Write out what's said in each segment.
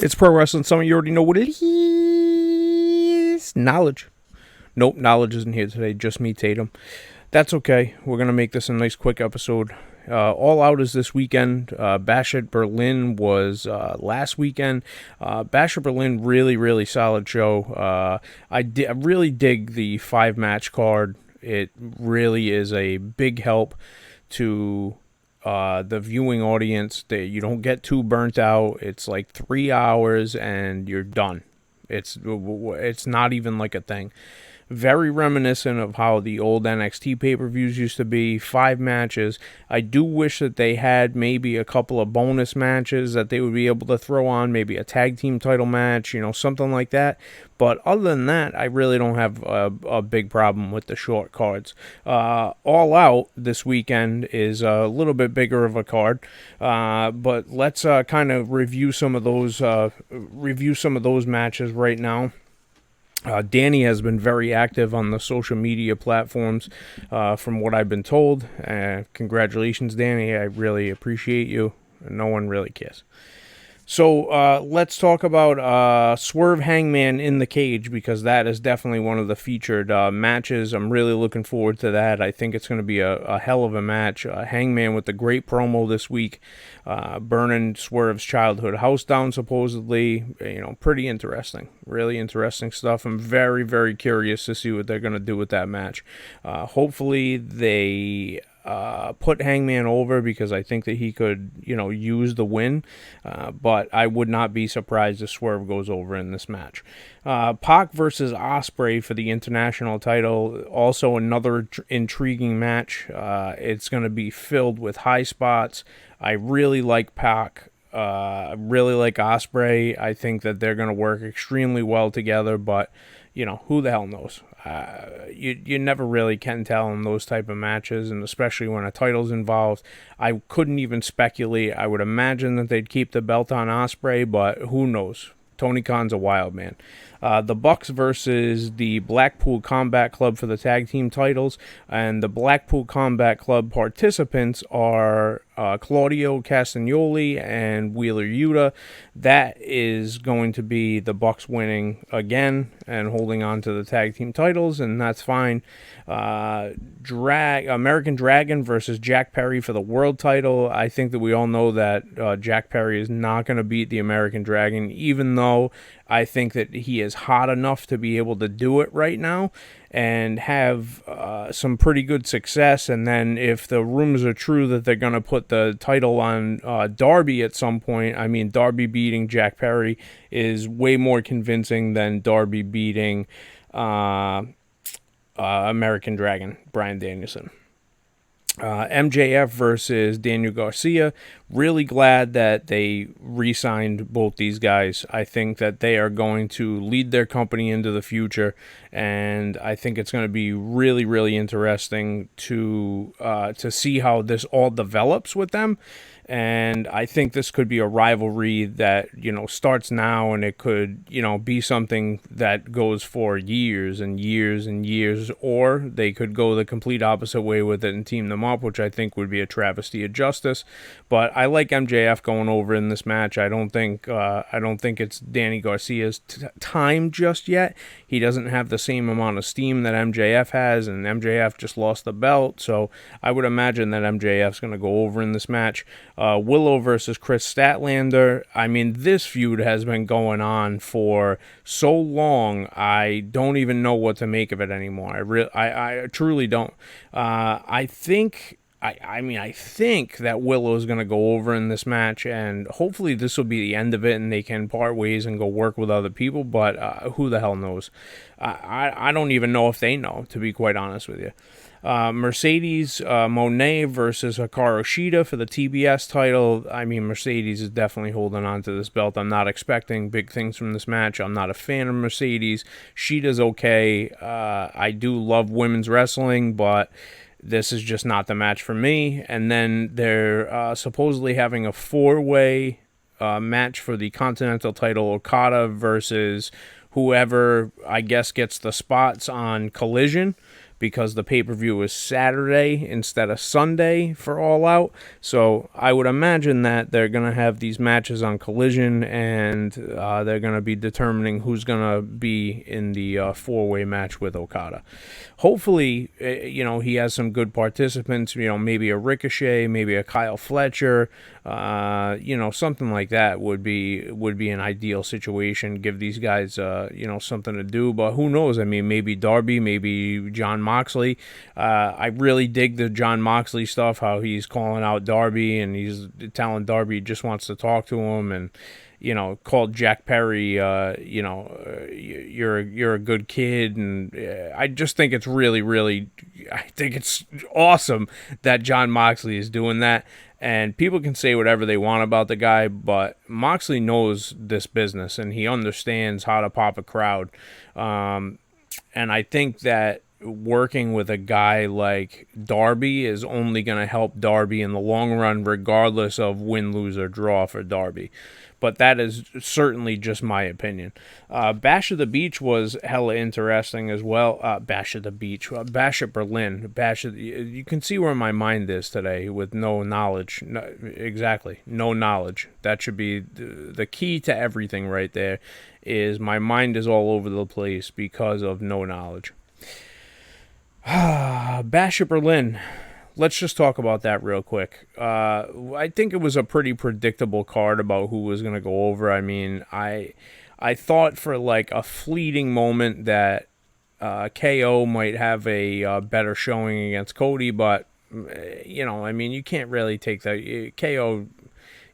It's pro wrestling. Some of you already know what it is. Knowledge. Nope, knowledge isn't here today. Just me, T.A.T.M. That's okay. We're going to make this a nice quick episode. All Out is this weekend. Bash at Berlin was last weekend. Bash at Berlin, really solid show. I really dig the 5-match card. It really is a big help to the viewing audience. That you don't get too burnt out. It's like 3 hours and you're done. It's not even like a thing. Very reminiscent of how the old NXT pay-per-views used to be. 5 matches. I do wish that they had maybe a couple of bonus matches that they would be able to throw on. Maybe a tag team title match, something like that. But other than that, I really don't have a big problem with the short cards. All Out this weekend is a little bit bigger of a card. But let's kind of review some of those matches right now. Danny has been very active on the social media platforms, from what I've been told. Congratulations, Danny. I really appreciate you. No one really cares. So let's talk about Swerve Hangman in the cage, because that is definitely one of the featured matches. I'm really looking forward to that. I think it's going to be a hell of a match. Hangman with a great promo this week, burning Swerve's childhood house down, supposedly. Pretty interesting. Really interesting stuff. I'm very curious to see what they're going to do with that match. Hopefully they put Hangman over, because I think that he could, use the win. But I would not be surprised if Swerve goes over in this match. Pac versus Ospreay for the international title. Also another intriguing match. It's going to be filled with high spots. I really like Pac. I really like Ospreay. I think that they're going to work extremely well together, but who the hell knows? You never really can tell in those type of matches, and especially when a title's involved. I couldn't even speculate. I would imagine that they'd keep the belt on Ospreay, but who knows? Tony Khan's a wild man. The Bucks versus the Blackpool Combat Club for the tag team titles, and the Blackpool Combat Club participants are Claudio Castagnoli and Wheeler Yuta. That is going to be the Bucks winning again and holding on to the tag team titles, and that's fine. American Dragon versus Jack Perry for the world title. I think that we all know that Jack Perry is not going to beat the American Dragon, even though I think that he is hot enough to be able to do it right now and have some pretty good success. And then if the rumors are true that they're going to put the title on Darby at some point, I mean, Darby beating Jack Perry is way more convincing than Darby beating American Dragon, Bryan Danielson. MJF versus Daniel Garcia. Really glad that they re-signed both these guys. I think that they are going to lead their company into the future, and I think it's going to be really interesting to see how this all develops with them. And I think this could be a rivalry that, starts now, and it could, be something that goes for years and years, or they could go the complete opposite way with it and team them up, which I think would be a travesty of justice. But I like MJF going over in this match. I don't think it's Danny Garcia's time just yet. He doesn't have the same amount of steam that MJF has, and MJF just lost the belt, so I would imagine that MJF's going to go over in this match. Willow versus Chris Statlander. I mean, this feud has been going on for so long, I don't even know what to make of it anymore. I truly don't. I think that Willow is going to go over in this match, and hopefully this will be the end of it and they can part ways and go work with other people, but who the hell knows? I don't even know if they know, to be quite honest with you. Mercedes Moné versus Hikaru Shida for the TBS title. I mean, Mercedes is definitely holding on to this belt. I'm not expecting big things from this match. I'm not a fan of Mercedes. Shida's okay. I do love women's wrestling, but this is just not the match for me. And then they're supposedly having a 4-way match for the Continental title. Okada versus whoever, I guess, gets the spots on Collision. because the pay-per-view is Saturday instead of Sunday for All Out. So I would imagine that they're going to have these matches on Collision, and they're going to be determining who's going to be in the four-way match with Okada. Hopefully, he has some good participants, maybe a Ricochet, maybe a Kyle Fletcher, something like that would be an ideal situation. Give these guys, something to do. But who knows? I mean, maybe Darby, maybe John Moxley. I really dig the John Moxley stuff, how he's calling out Darby and he's telling Darby he just wants to talk to him, and called Jack Perry, you're a good kid, and I just think it's I think it's awesome that John Moxley is doing that. And people can say whatever they want about the guy, but Moxley knows this business and he understands how to pop a crowd. And I think that working with a guy like Darby is only going to help Darby in the long run, regardless of win, lose, or draw for Darby. But that is certainly just my opinion. Bash at the Beach was hella interesting as well. Bash at the Beach. Bash at Berlin. You can see where my mind is today with no knowledge. No, exactly. No knowledge. That should be the key to everything right there, is my mind is all over the place because of no knowledge. Bash at Berlin. Let's just talk about that real quick. I think it was a pretty predictable card about who was going to go over. I mean, I thought for like a fleeting moment that KO might have a better showing against Cody, but, you can't really take that. KO,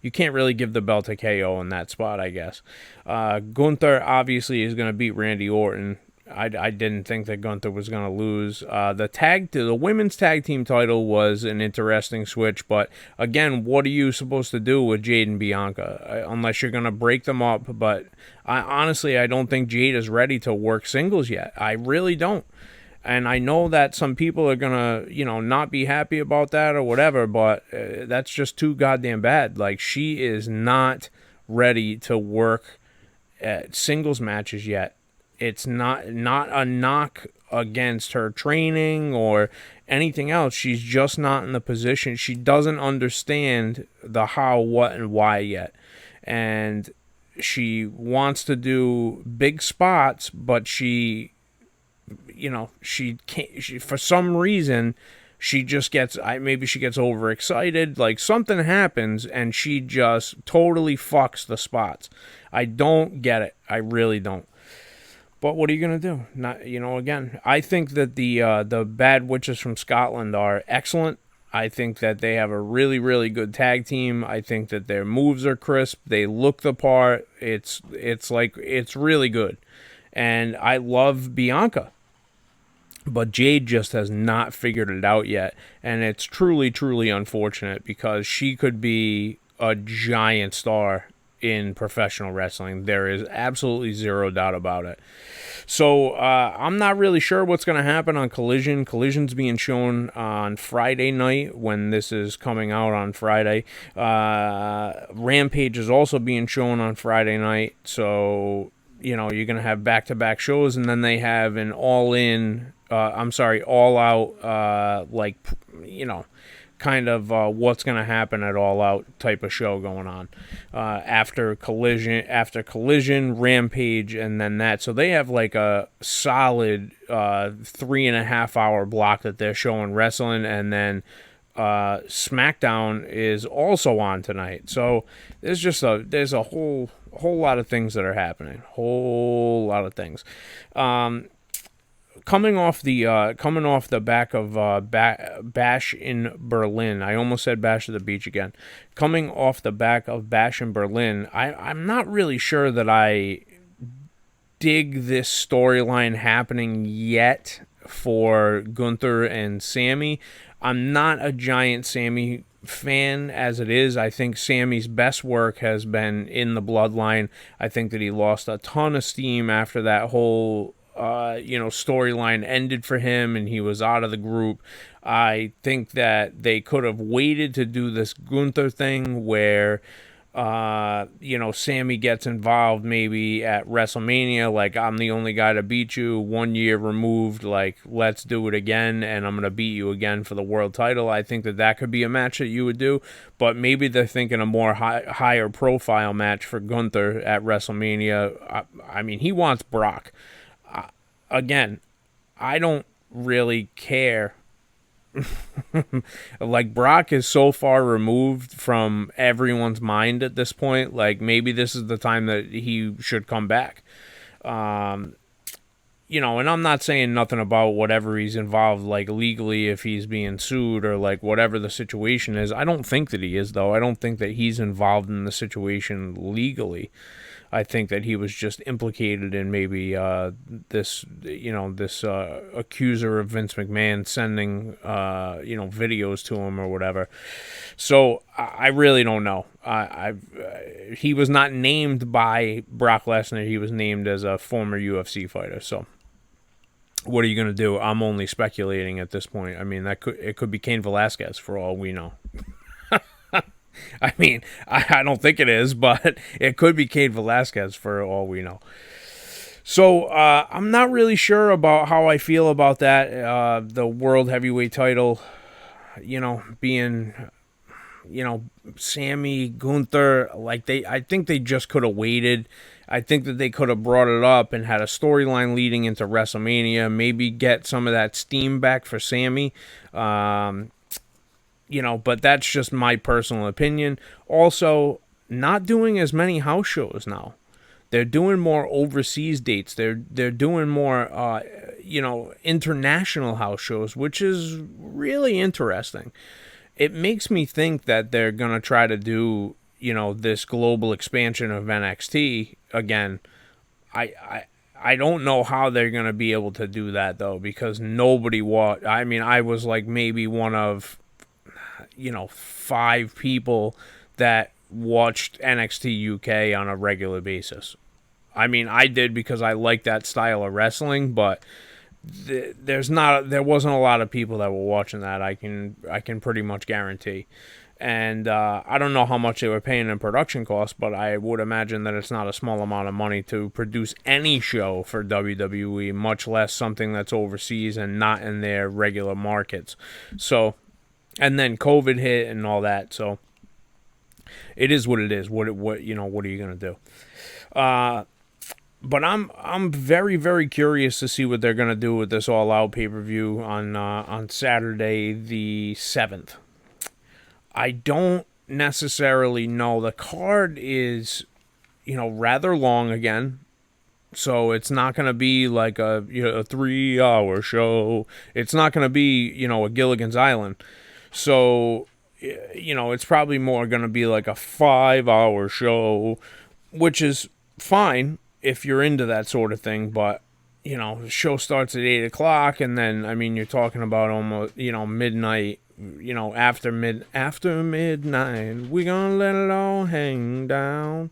you can't really give the belt to KO in that spot, I guess. Gunther obviously is going to beat Randy Orton. I didn't think that Gunther was going to lose. The women's tag team title was an interesting switch, but again, what are you supposed to do with Jade and Bianca unless you're going to break them up? But honestly, I don't think Jade is ready to work singles yet. I really don't. And I know that some people are going to, not be happy about that or whatever, but that's just too goddamn bad. Like, she is not ready to work at singles matches yet. It's not a knock against her training or anything else. She's just not in the position. She doesn't understand the how, what, and why yet. And she wants to do big spots, but she can't. For some reason, she just gets, maybe she gets overexcited. Like, something happens, and she just totally fucks the spots. I don't get it. I really don't. But what are you going to do? Not, again, I think that the Bad Witches from Scotland are excellent. I think that they have a really, really good tag team. I think that their moves are crisp. They look the part. It's really good. And I love Bianca. But Jade just has not figured it out yet. And it's truly, truly unfortunate because she could be a giant star in professional wrestling. There is absolutely zero doubt about it. So I'm not really sure what's going to happen on Collision. Collision's being shown on Friday night when this is coming out on Friday. Rampage is also being shown on Friday night. So, you're going to have back-to-back shows, and then they have an all out, kind of what's going to happen at All Out type of show going on after Collision, Rampage, and then that. So they have like a solid 3.5 hour block that they're showing wrestling, and then SmackDown is also on tonight. So there's a whole lot of things that are happening. Whole lot of things. Coming off the back of Bash in Berlin, I almost said Bash at the Beach again. Coming off the back of Bash in Berlin, I'm not really sure that I dig this storyline happening yet for Gunther and Sammy. I'm not a giant Sammy fan as it is. I think Sammy's best work has been in the Bloodline. I think that he lost a ton of steam after that whole storyline ended for him and he was out of the group. I think that they could have waited to do this Gunther thing where Sammy gets involved maybe at WrestleMania, like, I'm the only guy to beat you, 1 year removed, like, let's do it again, and I'm going to beat you again for the world title. I think that could be a match that you would do, but maybe they're thinking a more higher profile match for Gunther at WrestleMania. I mean, he wants Brock. Again, I don't really care. Like, Brock is so far removed from everyone's mind at this point. Like, maybe this is the time that he should come back. And I'm not saying nothing about whatever he's involved, like, legally, if he's being sued or, like, whatever the situation is. I don't think that he is, though. I don't think that he's involved in the situation legally. I think that he was just implicated in maybe this accuser of Vince McMahon sending, videos to him or whatever. So I really don't know. He was not named by Brock Lesnar. He was named as a former UFC fighter. So what are you going to do? I'm only speculating at this point. I mean, it could be Cain Velasquez for all we know. I mean, I don't think it is, but it could be Cain Velasquez for all we know. So I'm not really sure about how I feel about that. The World Heavyweight title, being, Sammy, Gunther, I think they just could have waited. I think that they could have brought it up and had a storyline leading into WrestleMania, maybe get some of that steam back for Sammy. But that's just my personal opinion. Also, not doing as many house shows now. They're doing more overseas dates. They're doing more, international house shows, which is really interesting. It makes me think that they're going to try to do, this global expansion of NXT again. I don't know how they're going to be able to do that, though, because nobody watched. I mean, I was like maybe one of 5 people that watched NXT UK on a regular basis. I mean, I did because I like that style of wrestling, but there wasn't a lot of people that were watching that. I can pretty much guarantee. And I don't know how much they were paying in production costs, but I would imagine that it's not a small amount of money to produce any show for WWE, much less something that's overseas and not in their regular markets. So, and then COVID hit and all that, so it is what it is. What are you going to do? But I'm very, very curious to see what they're going to do with this All Out pay-per-view on Saturday the 7th. I don't necessarily know. The card is, rather long again. So it's not going to be like a 3-hour show. It's not going to be, a Gilligan's Island. So, it's probably more going to be like a 5-hour show, which is fine if you're into that sort of thing. But, the show starts at 8 o'clock, and then, I mean, you're talking about almost, midnight, after midnight, we're going to let it all hang down.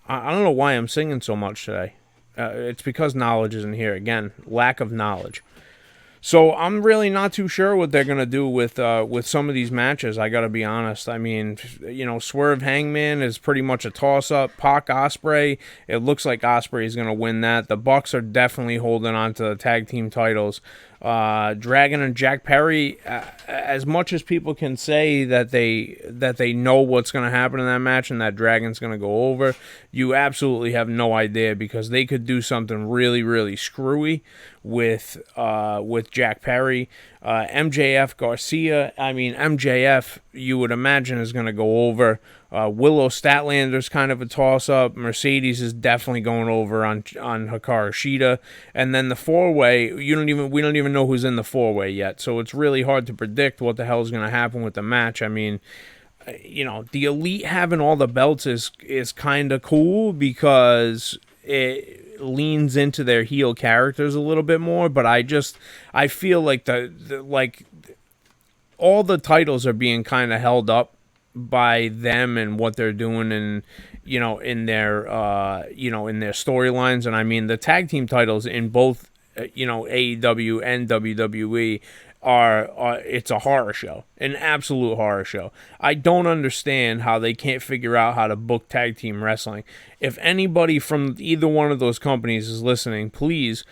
I don't know why I'm singing so much today. It's because knowledge isn't here. Again, lack of knowledge. So I'm really not too sure what they're going to do with some of these matches, I got to be honest. I mean, Swerve Hangman is pretty much a toss-up. Pac Ospreay, it looks like Ospreay is going to win that. The Bucks are definitely holding on to the tag team titles. Dragon and Jack Perry, as much as people can say that they know what's going to happen in that match and that Dragon's going to go over, you absolutely have no idea, because they could do something really, really screwy with Jack Perry. MJF Garcia, I mean, MJF, you would imagine, is going to go over. Willow Statlander's kind of a toss-up. Mercedes is definitely going over on Hikaru Shida. And then the 4-way, we don't even know who's in the 4-way yet. So it's really hard to predict what the hell is going to happen with the match. I mean, the Elite having all the belts is kind of cool, because it leans into their heel characters a little bit more. But I feel like all the titles are being kind of held up by them and what they're doing, and in their storylines. And I mean, the tag team titles in both AEW and WWE are it's a horror show, an absolute horror show. I don't understand how they can't figure out how to book tag team wrestling. If anybody from either one of those companies is listening, please,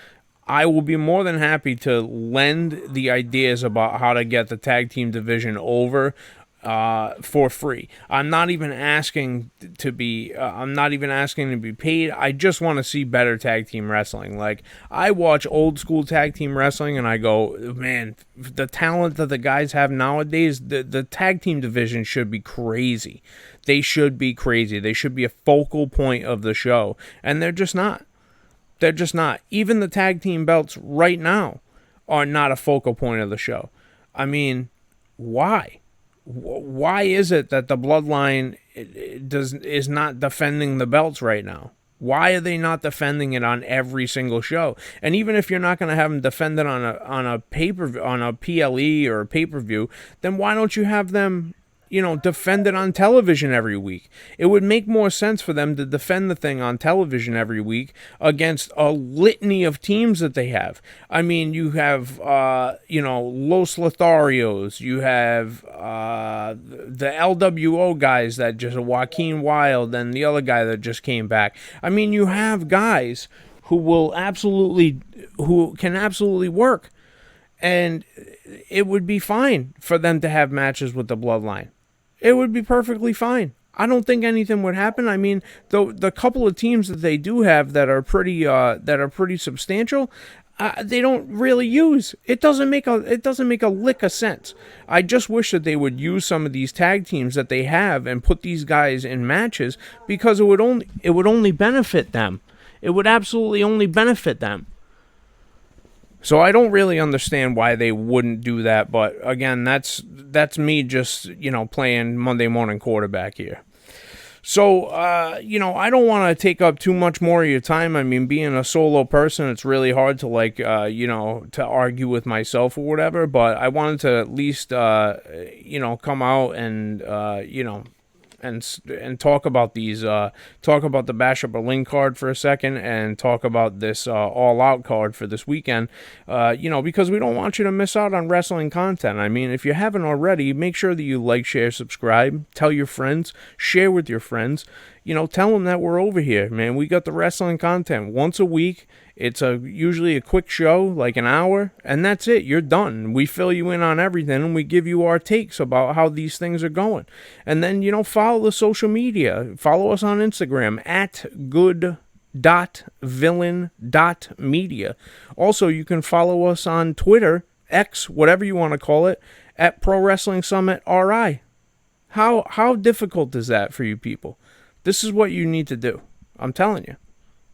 I will be more than happy to lend the ideas about how to get the tag team division over for free. I'm not even asking to be paid. I just want to see better tag team wrestling. Like, I watch old school tag team wrestling and I go, man, the talent that the guys have nowadays, the tag team division should be crazy. They should be crazy. They should be a focal point of the show, and they're just not. They're just not. Even the tag team belts right now are not a focal point of the show. I mean, why? Why is it that the Bloodline is not defending the belts right now? Why are they not defending it on every single show? And even if you're not going to have them defend it on a PLE or a pay-per-view, then why don't you have them, defend it on television every week? It would make more sense for them to defend the thing on television every week against a litany of teams that they have. I mean, you have, Los Lotharios, you have the LWO guys that just Joaquin Wilde and the other guy that just came back. I mean, you have guys who can absolutely work. And it would be fine for them to have matches with the Bloodline. It would be perfectly fine. I don't think anything would happen. I mean, the couple of teams that they do have that are pretty substantial, they don't really use. It doesn't make a lick of sense. I just wish that they would use some of these tag teams that they have and put these guys in matches, because it would only benefit them. It would absolutely only benefit them. So I don't really understand why they wouldn't do that, but again, that's me just, playing Monday morning quarterback here. So, I don't want to take up too much more of your time. I mean, being a solo person, it's really hard to to argue with myself or whatever, but I wanted to at least, come out and, and talk about the Bash at Berlin card for a second, and talk about this All Out card for this weekend, because we don't want you to miss out on wrestling content. I mean, if you haven't already, make sure that you like, share, subscribe, tell your friends, share with your friends, tell them that we're over here, man. We got the wrestling content once a week. It's usually a quick show, like an hour, and that's it. You're done. We fill you in on everything, and we give you our takes about how these things are going. And then, follow the social media. Follow us on Instagram at good.villain.media. Also, you can follow us on Twitter, X, whatever you want to call it, at Pro Wrestling Summit RI. How difficult is that for you people? This is what you need to do. I'm telling you.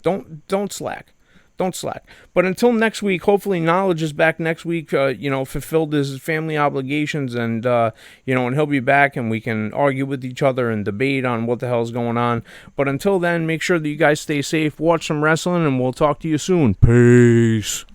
Don't slack. Don't slack. But until next week, hopefully Knowledge is back next week, fulfilled his family obligations, and, and he'll be back and we can argue with each other and debate on what the hell's going on. But until then, make sure that you guys stay safe, watch some wrestling, and we'll talk to you soon. Peace.